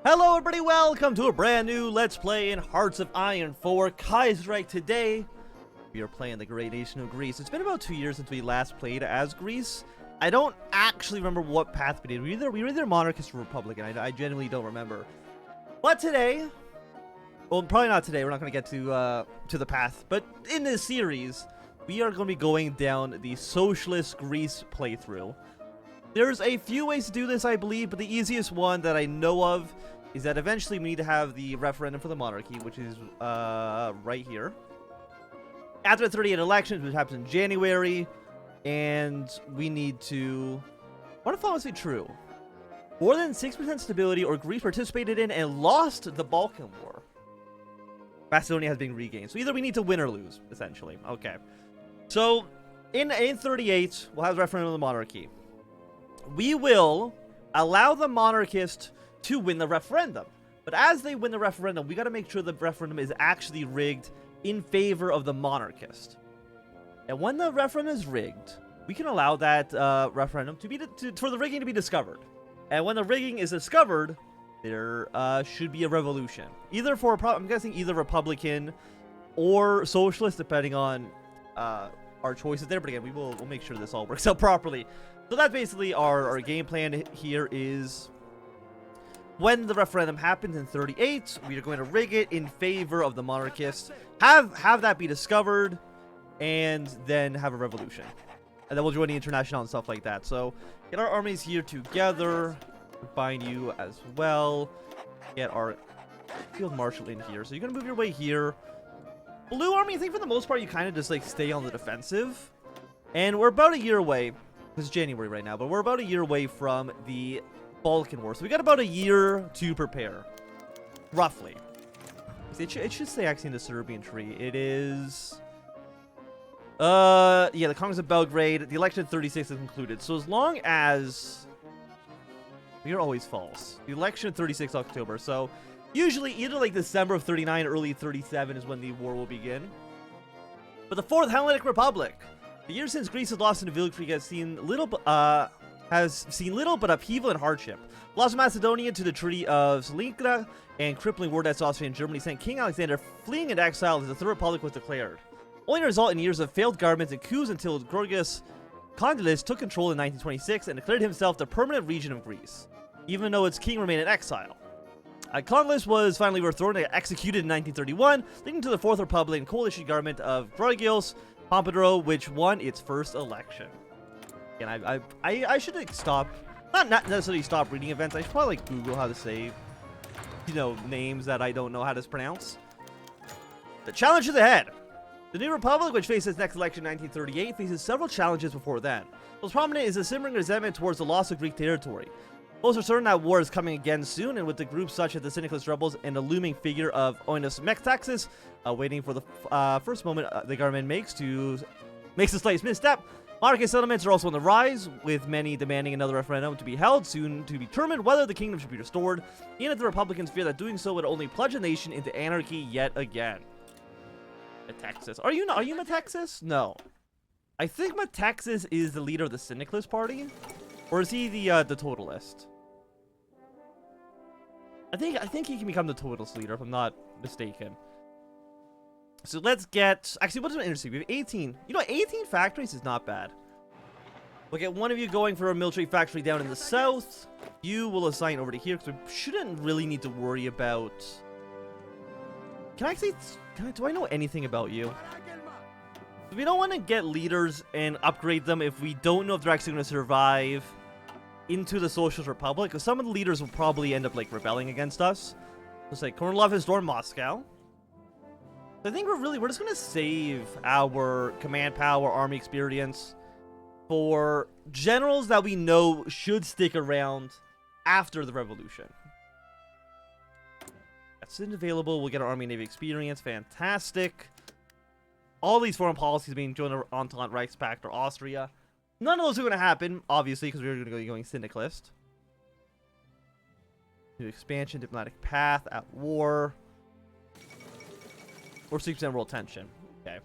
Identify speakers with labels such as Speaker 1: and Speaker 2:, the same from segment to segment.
Speaker 1: Hello everybody, welcome to a brand new Let's Play in Hearts of Iron 4 Kaiserreich. Today, we are playing the great nation of Greece. It's been about 2 years since we last played as Greece. I don't actually remember what path we did. We were either monarchist or republican. I genuinely don't remember. But today, well, probably not today. We're not going to get to the path. But in this series, we are going to be going down the socialist Greece playthrough. There's a few ways to do this, I believe, but the easiest one that I know of is that eventually we need to have the referendum for the monarchy, which is right here. After the 38 elections, which happens in January, and we need to... What if I want to say true? More than 6% stability, or Greece participated in and lost the Balkan War. Macedonia has been regained. So either we need to win or lose, essentially. Okay. So, in 38, we'll have the referendum of the monarchy. We will allow the monarchist to win the referendum. But as they win the referendum, we got to make sure the referendum is actually rigged in favor of the monarchist. And when the referendum is rigged, we can allow that referendum to be for the rigging to be discovered. And when the rigging is discovered, there should be a revolution. Either for I'm guessing either Republican or Socialist, depending on our choices there. But again, we'll make sure this all works out properly. So that's basically our game plan here is when the referendum happens in 38, we are going to rig it in favor of the monarchists, have that be discovered, and then have a revolution. And then we'll join the international and stuff like that. So get our armies here together, combine you as well, get our field marshal in here. So you're going to move your way here. Blue army, I think for the most part, you kind of just like stay on the defensive. And we're about a year away. It's January right now, but we're about a year away from the Balkan War. So we got about a year to prepare. Roughly. It should say actually in the Serbian tree. It is... yeah, the Congress of Belgrade. The election 36 is concluded. So as long as... We are always false. The election 36 October. So usually either like December of 39, early 37 is when the war will begin. But the Fourth Hellenic Republic. The year since Greece has lost in the Village Creek has seen little but upheaval and hardship. Loss of Macedonia to the Treaty of Salinkra and crippling war debts Austria and Germany sent King Alexander fleeing into exile as the Third Republic was declared. Only to result in years of failed governments and coups until Georgios Kondylis took control in 1926 and declared himself the permanent regent of Greece, even though its king remained in exile. Kondylis was finally overthrown and executed in 1931, leading to the Fourth Republic and coalition government of Georgios Pompidou, which won its first election. And I should like stop, not necessarily stop reading events. I should probably like Google how to say, names that I don't know how to pronounce. The challenge is ahead. The new republic, which faces its next election in 1938, faces several challenges before then. Most prominent is a simmering resentment towards the loss of Greek territory. Most are certain that war is coming again soon, and with the groups such as the Syndicalist rebels and the looming figure of Oinos Metaxas waiting for the first moment the government makes the slightest misstep, monarchist settlements are also on the rise, with many demanding another referendum to be held soon to determine whether the kingdom should be restored, even if the Republicans fear that doing so would only plunge the nation into anarchy yet again. Metaxas. Are you Metaxas? No. I think Metaxas is the leader of the Syndicalist party. Or is he the Totalist? I think he can become the Totalist leader, if I'm not mistaken. So let's get... Actually, what's interesting? We have 18. 18 factories is not bad. We'll get one of you going for a military factory down in the south. You will assign over to here, because we shouldn't really need to worry about... do I know anything about you? We don't want to get leaders and upgrade them if we don't know if they're actually going to survive into the Socialist Republic, because some of the leaders will probably end up like rebelling against us. Just like Kornilov has stormed Moscow. So I think we're just gonna save our command power, army experience for generals that we know should stick around after the revolution. That's available. We'll get our army and navy experience. Fantastic. All these foreign policies being joined the Entente, Reichspakt, or Austria. None of those are going to happen, obviously, because we're going to be going Syndicalist. New expansion, diplomatic path, at war. Or 6% world tension. Okay.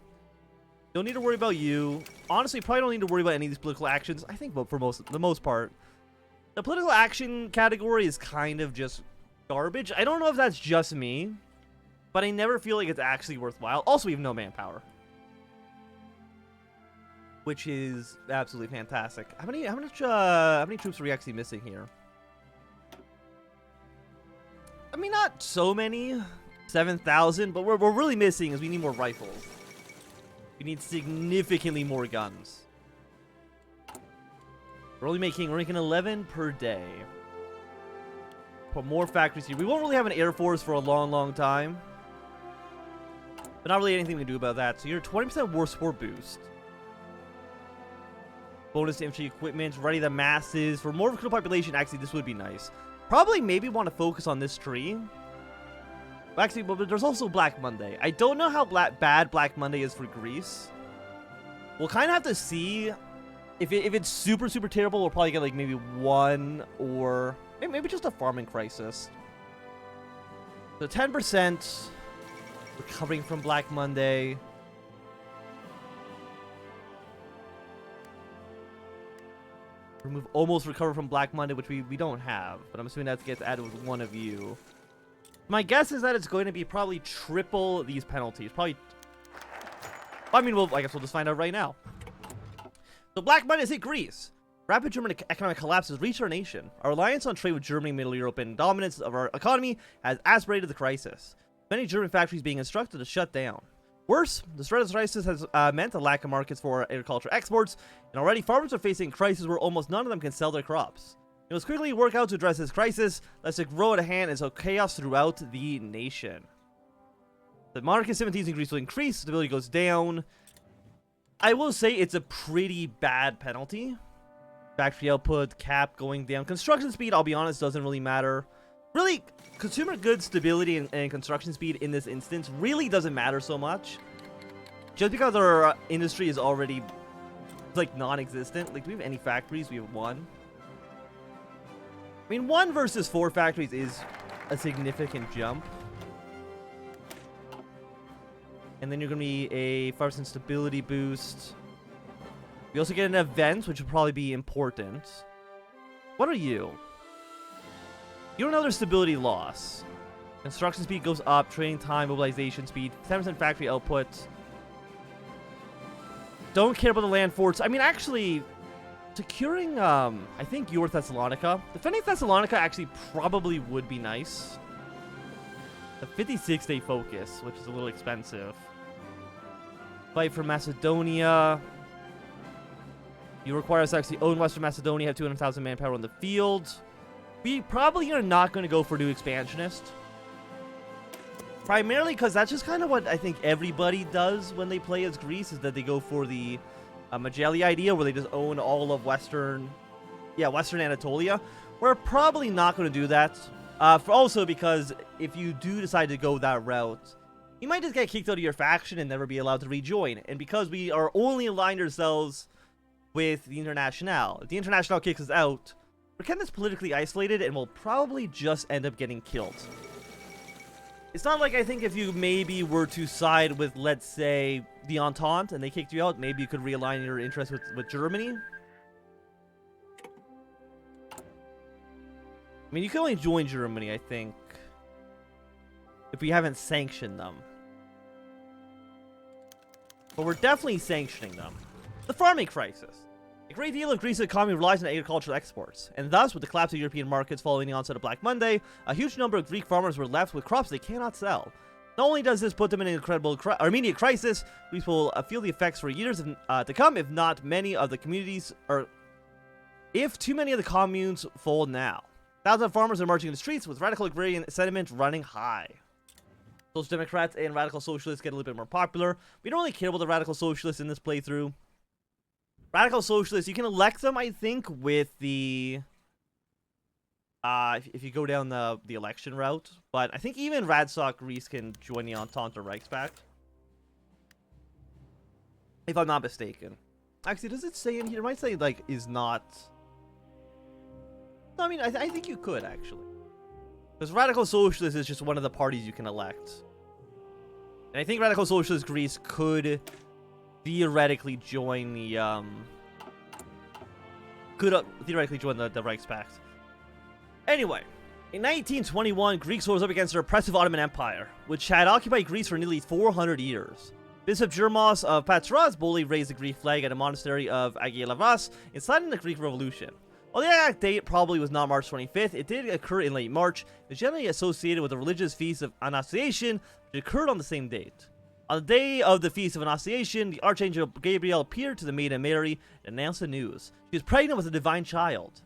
Speaker 1: Don't need to worry about you. Honestly, probably don't need to worry about any of these political actions. I think for the most part. The political action category is kind of just garbage. I don't know if that's just me, but I never feel like it's actually worthwhile. Also, we have no manpower, which is absolutely fantastic. How many troops are we actually missing here? I mean, not so many, 7,000, but we're really missing is we need more rifles. We need significantly more guns. We're making 11 per day. Put more factories here. We won't really have an air force for a long time, but not really anything we can do about that. So you're 20% war support boost. Bonus to infantry equipment. Ready the masses. For more recruit population, actually, this would be nice. Probably maybe want to focus on this tree. Actually, but there's also Black Monday. I don't know how bad Black Monday is for Greece. We'll kind of have to see. If it's super terrible, we'll probably get like maybe one or maybe just a farming crisis. So 10% recovering from Black Monday. Almost recover from Black Monday, which we don't have, but I'm assuming that gets added with one of you. My guess is that it's going to be probably triple these penalties. Probably. I mean, I guess we'll just find out right now. So Black Monday hit Greece. Rapid German economic collapse has reached our nation. Our alliance on trade with Germany and Middle Europe and dominance of our economy has aspirated the crisis. Many German factories being instructed to shut down. Worse, the spread of the crisis has meant a lack of markets for agriculture exports, and already farmers are facing a crisis where almost none of them can sell their crops. It must quickly work out to address this crisis, lest it grow at hand and so chaos throughout the nation. The market sympathies in Greece will increase, stability goes down. I will say it's a pretty bad penalty. Factory output, cap going down. Construction speed, I'll be honest, doesn't really matter. Really, consumer goods stability and construction speed in this instance really doesn't matter so much. Just because our industry is already, like, non-existent. Like, do we have any factories? We have one. I mean, 1 versus 4 factories is a significant jump. And then you're going to be a 5% stability boost. We also get an event, which will probably be important. What are you? You don't know there's stability loss. Construction speed goes up, training time, mobilization speed, 10% factory output. Don't care about the land forts. I mean, actually, securing, I think your Thessalonica. Defending Thessalonica actually probably would be nice. A 56-day focus, which is a little expensive. Fight for Macedonia. You require us to actually own Western Macedonia, have 200,000 manpower on the field. We probably are not going to go for new expansionist. Primarily because that's just kind of what I think everybody does when they play as Greece, is that they go for the Majeli idea, where they just own all of Western Anatolia. We're probably not going to do that. Also because if you do decide to go that route, you might just get kicked out of your faction and never be allowed to rejoin. And because we are only aligned ourselves with the Internationale, if the Internationale kicks us out, we're kind of politically isolated and we'll probably just end up getting killed. It's not like I think if you maybe were to side with, let's say, the Entente and they kicked you out, maybe you could realign your interest with Germany. I mean, you can only join Germany, I think, if we haven't sanctioned them. But we're definitely sanctioning them. The farming crisis. A great deal of Greece's economy relies on agricultural exports, and thus, with the collapse of European markets following the onset of Black Monday, a huge number of Greek farmers were left with crops they cannot sell. Not only does this put them in an incredible immediate crisis, Greece will feel the effects for years to come, if not many of the communities, or if too many of the communes fold now. Thousands of farmers are marching in the streets with radical agrarian sentiment running high. Social Democrats and Radical Socialists get a little bit more popular. We don't really care about the Radical Socialists in this playthrough. Radical Socialists, you can elect them, I think, with the... if you go down the election route. But I think even Radstock Greece can join the Entente or Reichspakt. If I'm not mistaken. Actually, does it say in here? It might say, like, is not... No, I mean, I think you could, actually. Because Radical Socialist is just one of the parties you can elect. And I think Radical Socialist Greece could theoretically join the, theoretically join the Reichspakt. Anyway, In 1921, Greeks rose up against the oppressive Ottoman Empire, which had occupied Greece for nearly 400 years. Bishop Germos of Patras boldly raised the Greek flag at a monastery of Agilavas, inciting the Greek Revolution. While the exact date probably was not March 25th, it did occur in late March. It is generally associated with the religious feast of Annunciation, which occurred on the same date. On the day of the Feast of Annunciation, the Archangel Gabriel appeared to the Maiden Mary and announced the news. She was pregnant with a divine child.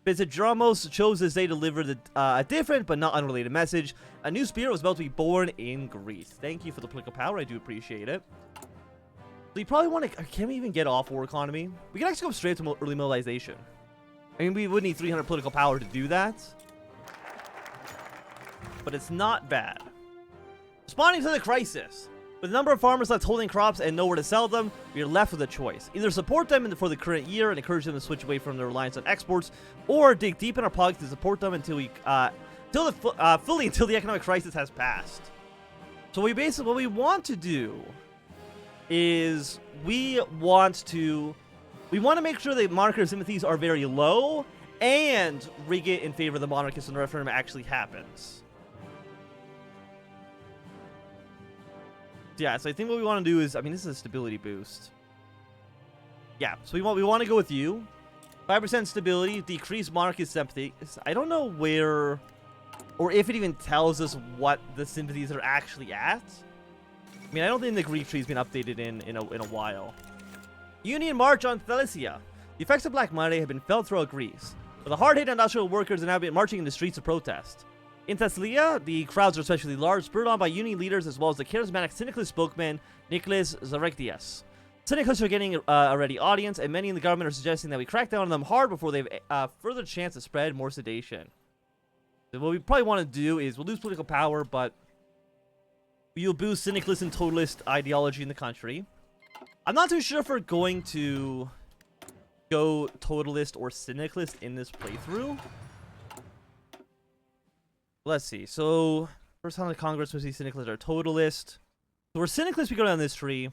Speaker 1: Bishop Germos chose this day to deliver a different but not unrelated message. A new spirit was about to be born in Greece. Thank you for the political power. I do appreciate it. So you probably want to... Can we even get off war economy? We can actually go straight to early mobilization. I mean, we would need 300 political power to do that. But it's not bad. Responding to the crisis. With a number of farmers left holding crops and nowhere to sell them, we are left with a choice. Either support them for the current year and encourage them to switch away from their reliance on exports, or dig deep in our pockets to support them until the economic crisis has passed. So what we want to do is we want to make sure the monarchist sympathies are very low and rig it in favor of the monarchists when the referendum actually happens. Yeah, so I think what we want to do is, I mean, this is a stability boost. Yeah, so we want to go with you. 5% stability, decrease monarchist sympathy. I don't know where, or if it even tells us what the sympathies are actually at. I mean, I don't think the Greek tree has been updated in a while. Union March on Thalasia. The effects of Black Monday have been felt throughout Greece, but the hard-hit industrial workers are now marching in the streets of protest. In Thessalia, the crowds are especially large, spurred on by union leaders as well as the charismatic syndicalist spokesman, Nicholas Zarektias. Syndicalists are getting a ready audience, and many in the government are suggesting that we crack down on them hard before they have further chance to spread more sedation. So what we probably want to do is we'll lose political power, but we'll boost syndicalist and totalist ideology in the country. I'm not too sure if we're going to go totalist or syndicalist in this playthrough. Let's see. So, first time the Congress, we see syndicalists are totalist. So, we're syndicalists, we go down this tree. If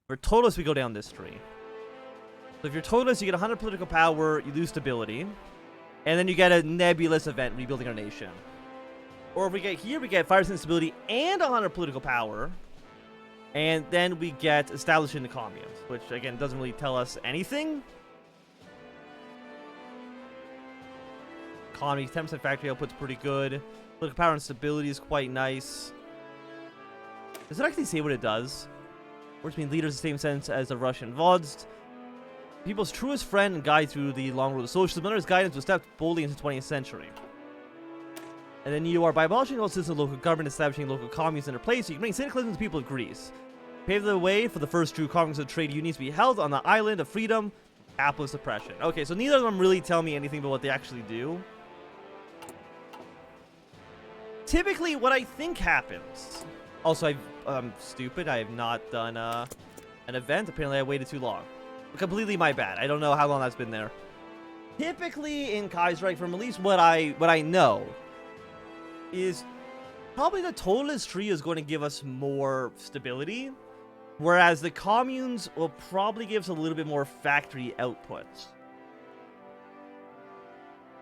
Speaker 1: we're totalists, we go down this tree. So, if you're totalist, you get 100 political power, you lose stability. And then you get a nebulous event, rebuilding our nation. Or if we get here, we get 5% stability and 100 political power. And then we get establishing the communes, which, again, doesn't really tell us anything. Economy, 10% factory output's pretty good. Political power and stability is quite nice. Does it actually say what it does? Works between leaders in the same sense as the Russian Vodst. People's truest friend and guide through the long road of socialism. Under his guidance was stepped boldly into the 20th century. And then you are, by abolishing all systems of local government, establishing local communes in their place, you can bring syndicalism to the people of Greece. Pave the way for the first true communes of trade unions to be held on the island of freedom, capitalist oppression. Okay, so neither of them really tell me anything about what they actually do. Typically, what I think happens... Also, I'm stupid. I have not done an event. Apparently, I waited too long. Completely my bad. I don't know how long that's been there. Typically, in Kaiserreich, from at least what I know, is probably the totalist tree is going to give us more stability, whereas the communes will probably give us a little bit more factory outputs.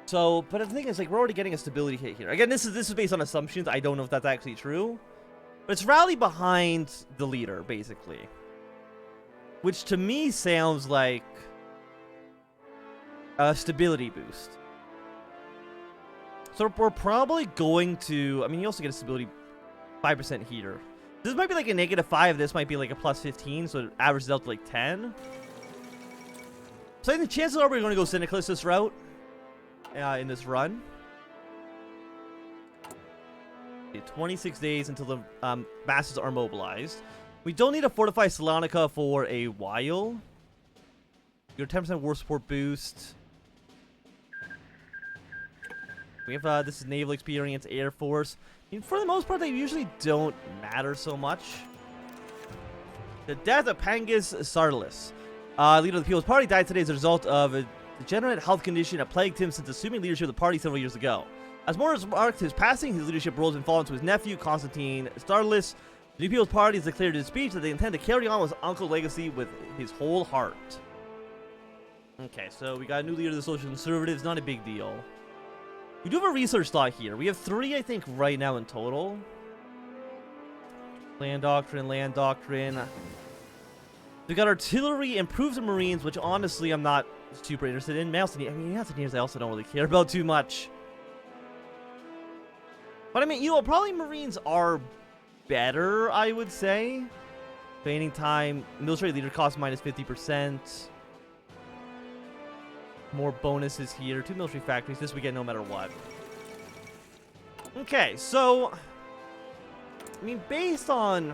Speaker 1: So, but the thing is, like, we're already getting a stability hit here. Again, this is based on assumptions. I don't know if that's actually true. But it's rally behind the leader, basically. Which to me sounds like a stability boost. So we're probably going to... I mean, you also get a stability 5% heater. This might be like a -5. This might be like a +15, so it averages out to like 10. So I think the chances are we're going to go syndicalist this route. In this run. 26 days until the masses are mobilized. We don't need to fortify Salonika for a while. Your 10% war support boost. We have this is naval experience, air force. I mean, for the most part, they usually don't matter so much. The death of Pangis Sardalis, leader of the People's Party, died today as a result of a degenerate health condition that plagued him since assuming leadership of the party several years ago. As Morris marked his passing, his leadership roles have fallen to his nephew, Constantine Starlis. The New People's Party has declared in his speech that they intend to carry on his uncle's legacy with his whole heart. Okay, so we got a new leader of the Social Conservatives. Not a big deal. We do have a research slot here. We have 3, I think, right now in total. Land doctrine, land doctrine. We got artillery, improves the marines, which honestly I'm not super interested in. Mountaineers I also don't really care about too much. But I mean, you know, probably marines are better, I would say. Training time, military leader cost minus 50%. More bonuses here. 2 military factories. This we get no matter what. Okay, so I mean, based on...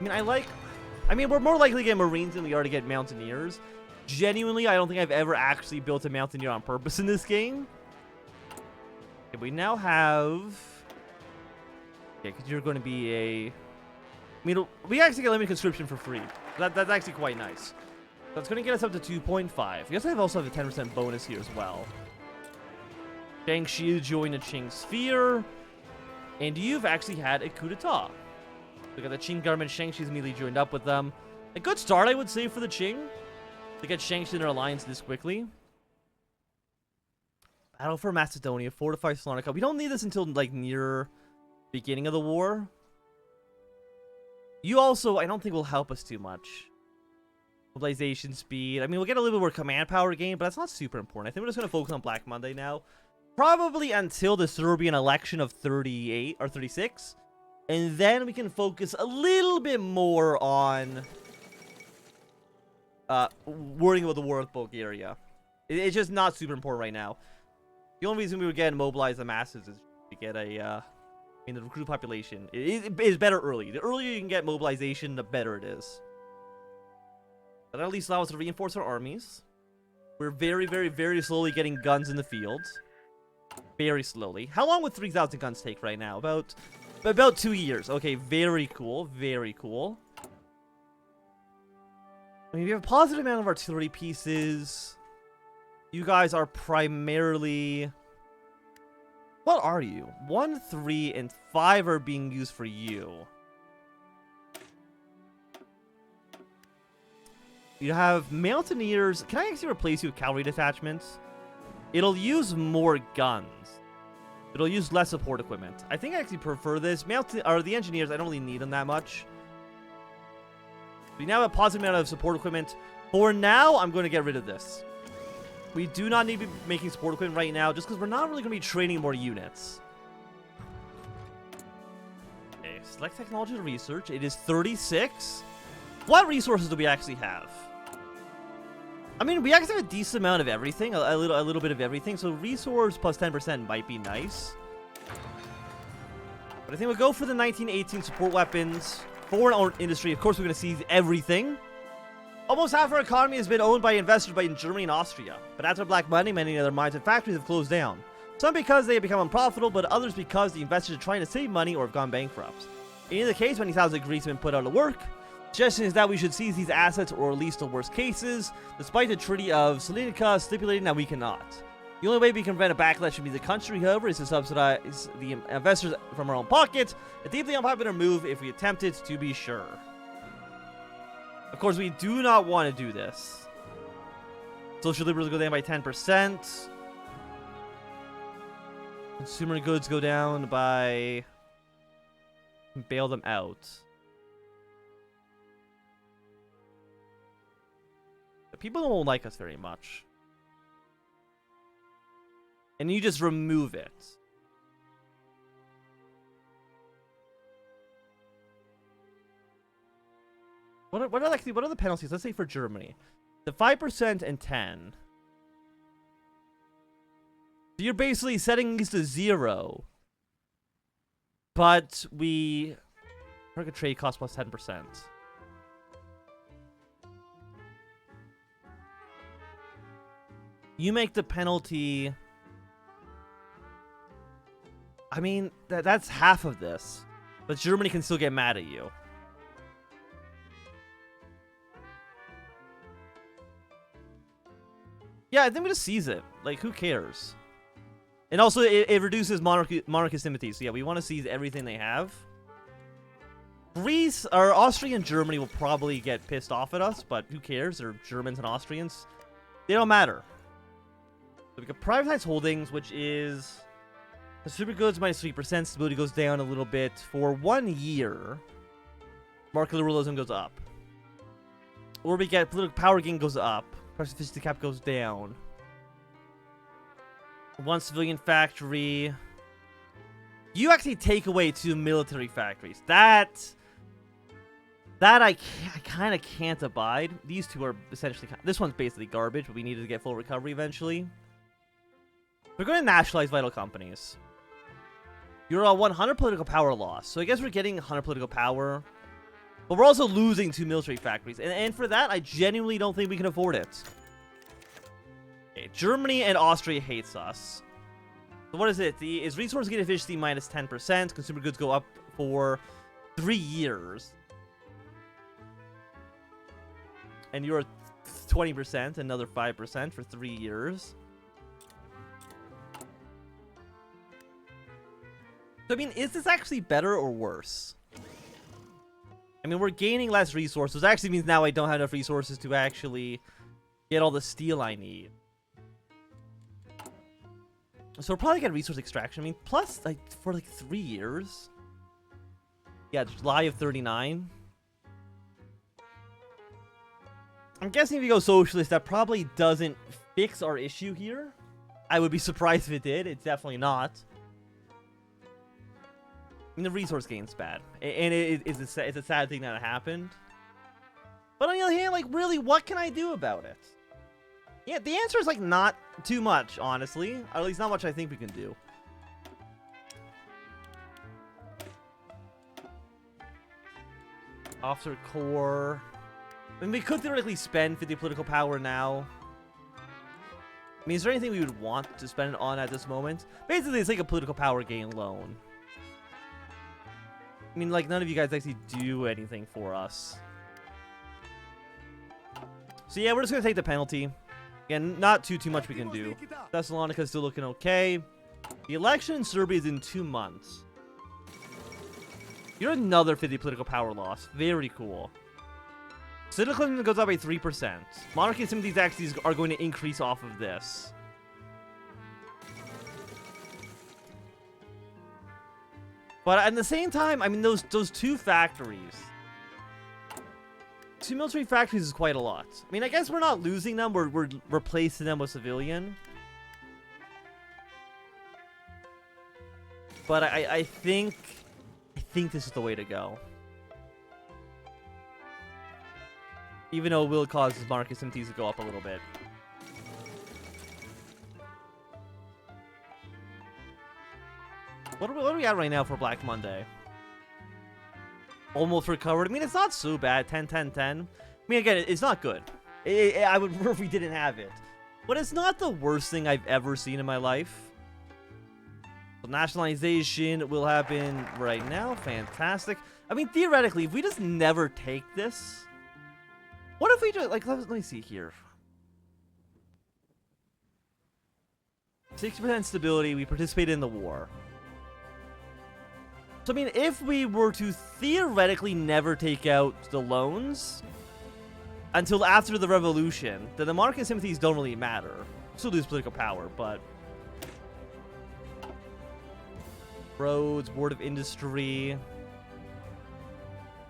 Speaker 1: we're more likely to get Marines than we are to get Mountaineers. Genuinely, I don't think I've ever actually built a Mountaineer on purpose in this game. Okay, we now have... Yeah, because you're going to be a... I mean, we actually get limited conscription for free. That's actually quite nice. So it's going to get us up to 2.5. I guess I also have a 10% bonus here as well. Shang Shi joined the Qing sphere. And you've actually had a coup d'etat. We got the Qing government. Shang Shi's immediately joined up with them. A good start, I would say, for the Qing. To get Shang Shi in their alliance this quickly. Battle for Macedonia. Fortify Salonika. We don't need this until, like, near beginning of the war. You also, I don't think, will help us too much. Mobilization speed. I mean, we'll get a little bit more command power gain, but that's not super important. I think we're just going to focus on Black Monday now. Probably until the Serbian election of 38 or 36. And then we can focus a little bit more on worrying about the war with Bulgaria. It's just not super important right now. The only reason we would get mobilize the masses is to get a... the recruit population is better early. The earlier you can get mobilization, the better it is. But at least allow us to reinforce our armies. We're very, very, very slowly getting guns in the field. Very slowly. How long would 3,000 guns take right now? About 2 years. Okay, very cool. Very cool. I mean, we have a positive amount of artillery pieces. You guys are primarily... What are you? 1, 3, and 5 are being used for you. You have Mountaineers. Can I actually replace you with cavalry detachments? It'll use more guns. It'll use less support equipment. I think I actually prefer this. The Engineers, I don't really need them that much. We now have a positive amount of support equipment. For now, I'm going to get rid of this. We do not need to be making support equipment right now, just because we're not really going to be training more units. Okay, select technology to research. It is 36. What resources do we actually have? I mean, we actually have a decent amount of everything, a little bit of everything. So resource plus 10% might be nice. But I think we'll go for the 1918 support weapons. Foreign industry, of course, we're going to seize everything. Almost half our economy has been owned by investors in Germany and Austria. But after Black Monday, many other mines and factories have closed down. Some because they have become unprofitable, but others because the investors are trying to save money or have gone bankrupt. In either case, many thousands of Greeks have been put out of work. Suggestion is that we should seize these assets, or at least the worst cases, despite the Treaty of Salonika stipulating that we cannot. The only way we can prevent a backlash from the country, however, is to subsidize the investors from our own pocket. A deeply unpopular move if we attempt it, to be sure. Of course, we do not want to do this. Social liberals go down by 10%. Consumer goods go down by... Bail them out. But people don't like us very much. And you just remove it. What are the penalties? Let's say for Germany. The 5% and 10. So you're basically setting these to 0. But we... Target trade cost plus 10%. You make the penalty... I mean, that's half of this. But Germany can still get mad at you. Yeah, I think we just seize it. Like, who cares? And also, it reduces monarchy sympathy. So yeah, we want to seize everything they have. Greece, or Austria and Germany will probably get pissed off at us, but who cares? They're Germans and Austrians. They don't matter. So we got privatized holdings, which is consumer goods minus 3%. Stability goes down a little bit for 1 year. Market liberalism goes up. Or we get political power gain goes up. Price efficiency cap goes down. One civilian factory. You actually take away 2 military factories. That I kind of can't abide. These two are essentially... This one's basically garbage, but we needed to get full recovery eventually. We're going to nationalize vital companies. You're a 100 political power loss. So I guess we're getting 100 political power. But we're also losing 2 military factories. And for that, I genuinely don't think we can afford it. Okay, Germany and Austria hates us. So what is it? Is resource gain efficiency minus 10%. Consumer goods go up for 3 years. And you're 20%, another 5% for 3 years. So, I mean, is this actually better or worse? I mean, we're gaining less resources. Actually means now I don't have enough resources to actually get all the steel I need. So we'll probably get resource extraction. I mean, plus, like, for, like, 3 years. Yeah, July of 39. I'm guessing if you go socialist, that probably doesn't fix our issue here. I would be surprised if it did. It's definitely not. I mean, the resource gain's bad. And it's a sad thing that it happened. But on the other hand, like, really, what can I do about it? Yeah, the answer is, like, not too much, honestly. Or at least not much I think we can do. Officer Corps. I mean, we could theoretically spend 50 political power now. I mean, is there anything we would want to spend it on at this moment? Basically, it's like a political power gain loan. I mean, like, none of you guys actually do anything for us. So, yeah, we're just going to take the penalty. Again, not too much we can do. Thessalonica's still looking okay. The election in Serbia is in 2 months. You're another 50 political power loss. Very cool. Syndicalism goes up by 3%. Monarchy and some of these axes are going to increase off of this. But at the same time, I mean, those 2 factories. 2 military factories is quite a lot. I mean, I guess we're not losing them. We're replacing them with civilian. But I think this is the way to go. Even though it will cause market sympathies to go up a little bit. What are we at right now for Black Monday? Almost recovered. I mean, it's not so bad. 10, 10, 10. I mean, again, it's not good. I would prefer if we didn't have it. But it's not the worst thing I've ever seen in my life. So nationalization will happen right now. Fantastic. I mean, theoretically, if we just never take this... What if we just, like, let me see here. 60% stability, we participated in the war. So, I mean, if we were to theoretically never take out the loans until after the revolution, then the market sympathies don't really matter. Still lose political power, but... Roads, Board of Industry...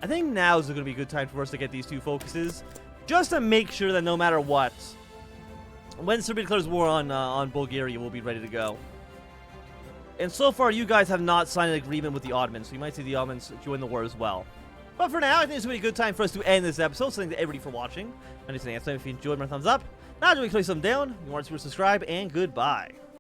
Speaker 1: I think now is going to be a good time for us to get these 2 focuses, just to make sure that no matter what, when Serbia declares war on Bulgaria, we'll be ready to go. And so far, you guys have not signed an agreement with the Ottomans, so you might see the Ottomans join the war as well. But for now, I think it's going to be a good time for us to end this episode. So thank you everybody for watching. And if you enjoyed, my thumbs up. Now, do we click some down? You want to subscribe, and goodbye.